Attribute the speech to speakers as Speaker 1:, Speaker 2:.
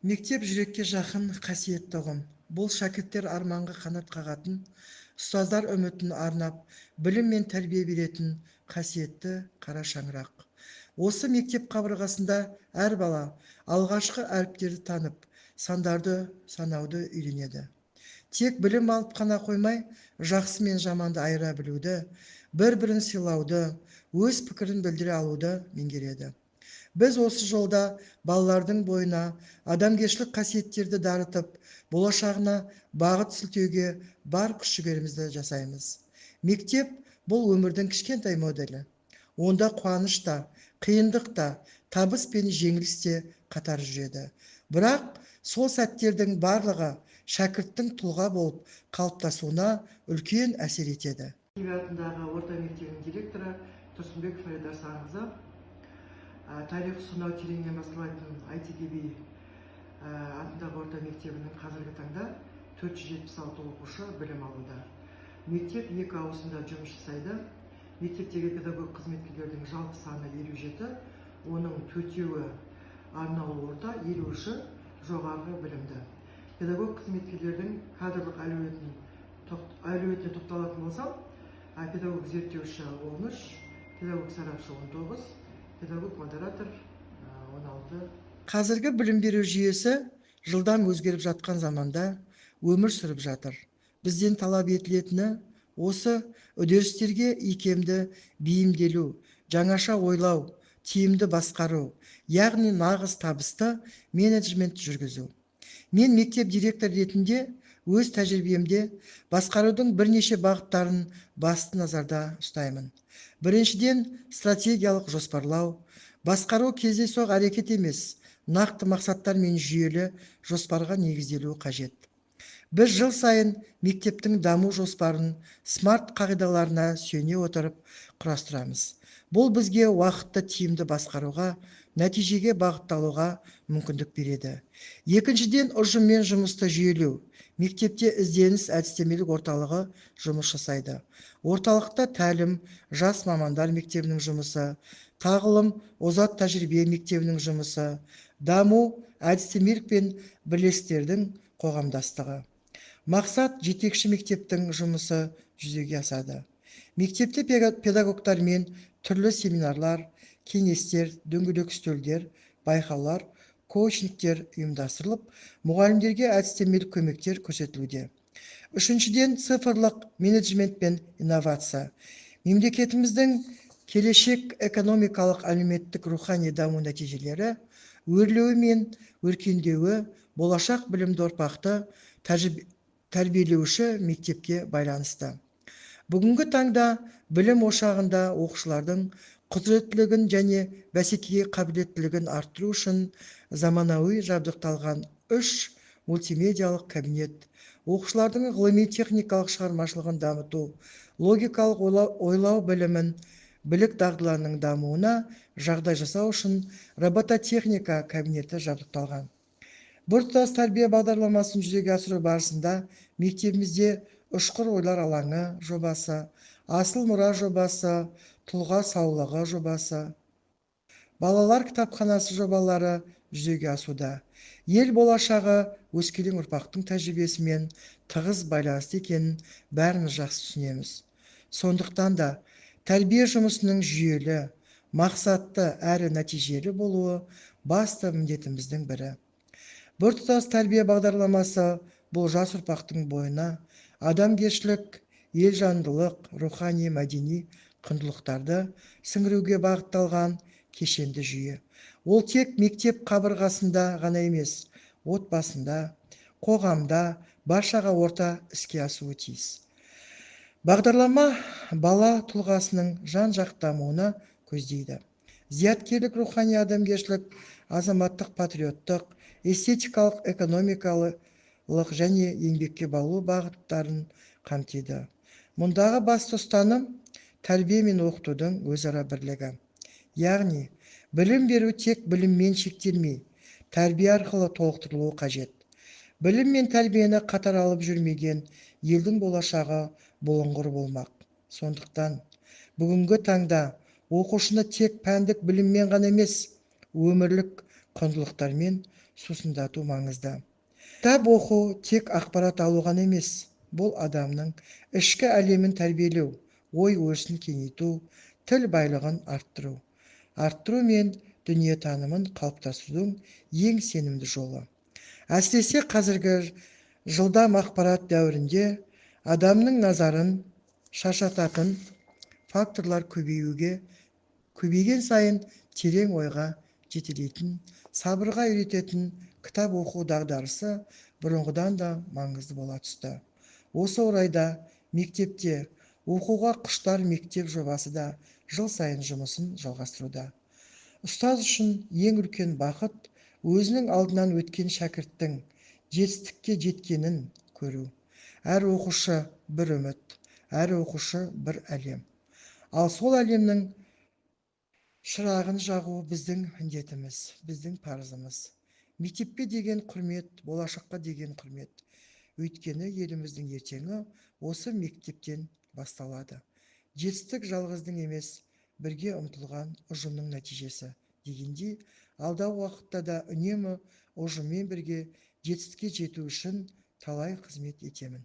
Speaker 1: Мектеп жүрекке жақын қасиетті ұғым. Бұл шәкірттер арманға қанат қағатын, ұстаздар үмітін арнап, білім мен тәрбие беретін қасиетті қара шаңырақ. Осы мектеп қабырғасында әр бала алғашқы әріптерді танып, сандарды санауды үйренеді. Тек білім алып қана қоймай, жақсы мен жаманды айыра білуді, бір-бірін сыйлауды, өз пікірін білдіре алуды меңгереді. Біз осы жолда балалардың бойына адамгершілік қасиеттерді дарытып, болашағына бағыт сілтеуге бар күш-жігерімізді жасаймыз. Мектеп бұл өмірдің кішкентай моделі. Онда қуаныш та, қиындық та, табыс пен жеңіліс те қатар жүреді. Бірақ сол сәттердің барлығы шәкірттің тұлға болып қалыптасуына үлкен әсер етеді.
Speaker 2: Атындағы орта мектебінің директоры Тұрсынбеков Айдар Сарымырза тарих сонау тереңнен басталатын ITDB атындағы орта мектебінің қазіргі таңда 476 оқушы білім алуда. Мектеп 2 ауысымда жұмыс жасайды. Мектептегі педагог қызметкерлердің жалпы саны 57, оның 4-еуі арнаулы орта, 53-і жоғарғы білімді. Педагог қызметкерлердің кадрлық әлеуетіне тоқталатын болсам, педагог зерттеуші 13, педагог сарапшы 19, педагог модератор 16.
Speaker 1: Қазіргі білім беру жүйесі жылдам өзгеріп жатқан заманда өмір сүріп жатыр. Бізден талап етілетіні осы үдерістерге икемді бейімделу, жаңаша ойлау, тиімді басқару, яғни нағыз табысты менеджмент жүргізу. Мен мектеп директор ретінде өз тәжірибемде басқарудың бірнеше бағыттарын басты назарда ұстаймын. Біріншіден, стратегиялық жоспарлау. Басқару кездейсоқ әрекет емес, нақты мақсаттар мен жүйелі жоспарға негізделуі қажет. Біз жыл сайын мектептің даму жоспарын смарт қағидаларына сүйене отырып құрастырамыз. Бұл бізге уақытты тиімді басқаруға, нәтижеге бағытталуға мүмкіндік береді. Екіншіден, ұжыммен жұмысты жүйелеу. Мектепте ізденіс әдістемелік орталығы жұмыс жасайды. Орталықта тәлім, жас мамандар мектебінің жұмысы, тағылым, озат тәжірибе мектебінің жұмысы, даму, әдістемелік пен бірлестіктердің қоғамдастығы. Мақсат жетекші мектептің жұмысы жүзеге асады. Мектепте педагогтармен түрлі семинарлар, кеңестер, дөңгелек үстелдер, байқаулар, коучингтер ұйымдастырылып, мұғалімдерге әдістемелік көмектер көрсетілуде. Үшіншіден, цифрлық менеджмент пен инновация. Мемлекетіміздің келешек экономикалық, әлеуметтік, рухани даму нәтижелері өрлеуі мен өркендеуі болашақ білімді ұрпақты тәрбиелеуші мектепке байланысты. Бүгінгі таңда білім ошағында оқушылардың құзыреттілігін және бәсекеге қабілеттілігін арттыру үшін заманауи жабдықталған 3 мультимедиалық кабинет, оқушылардың ғылыми-техникалық шығармашылығын дамыту, логикалық ойлау білімін, білік дағдыларының дамуына жағдай жасау үшін робототехника кабинеті жабдықталған. Біртұтас тәрбие бағдарламасын жүзеге асыру барысында мектебімізде ұшқыр ойлар алаңы жобасы, асыл мұра жобасы, тұлға саулығы жобасы, балалар кітапханасы жобалары жүзеге асуда. Ел болашағы өскелең ұрпақтың тәжірибесімен тығыз байланысты екенін бәріміз жақсы түсінеміз. Сондықтан да тәрбие жұмысының жүйелі, мақсатты әрі нәтижелі болуы басты міндетіміздің бірі. Біртұтас тәрбие бағдарламасы бұл жас ұрпақтың бойына адамгершілік, елжандылық, рухани, мәдени құндылықтарды сіңіруге бағытталған кешенді жүйе. Ол тек мектеп қабырғасында ғана емес, отбасында, қоғамда баршаға орта іске асуы тиіс. Бағдарлама бала тұлғасының жан-жақты дамуына көздейді. Зияткерлік, рухани адамгершілік, азаматтық, патриоттық, эстетикалық, экономикалық және еңбекке баулу бағыттарын қамтиды. Мұндағы басты ұстаным тәрбие мен оқытудың өзара бірлігі. Яғни, білім беру тек біліммен шектелмей, тәрбие арқылы толықтырылуы қажет. Білім мен тәрбиені қатар алып жүрмеген елдің болашағы бұлыңғыр болмақ. Сондықтан, бүгінгі таңда оқушыны тек пәндік біліммен ғана емес, өмірлік құндылықтармен сусындату маңызды. Кітап оқу тек ақпарат алу ғана емес, бұл адамның ішкі әлемін тәрбиелеу, ой өрісін кеңейту, тіл байлығын арттыру мен дүниетанымын қалыптастырудың ең сенімді жолы. Әсіресе қазіргі жылдам ақпарат дәуірінде адамның назарын шашататын факторлар көбейген сайын терең ойға жетелейтін, сабырға үйрететін кітап оқу дағдарысы бұрынғыдан да маңызды бола түсті. Осы орайда мектепте оқуға құштар мектеп жобасы да жыл сайын жұмысын жалғастыруда. Ұстаз үшін ең үлкен бақыт өзінің алдынан өткен шәкірттің жетістікке жеткенін көру. Әр оқушы бір үміт, әр оқушы бір әлем. Ал сол әлемнің шырағын жағу біздің міндетіміз, біздің парызымыз. Мектепке деген құрмет, болашаққа деген құрмет. Өйткені еліміздің ертеңі осы мектептен басталады. Жетістік жалғыздың емес, бірге ұмтылған ұжымның нәтижесі дегендей, алдағы уақытта да үнемі ұжыммен бірге жетістікке жету үшін талай қызмет етемін.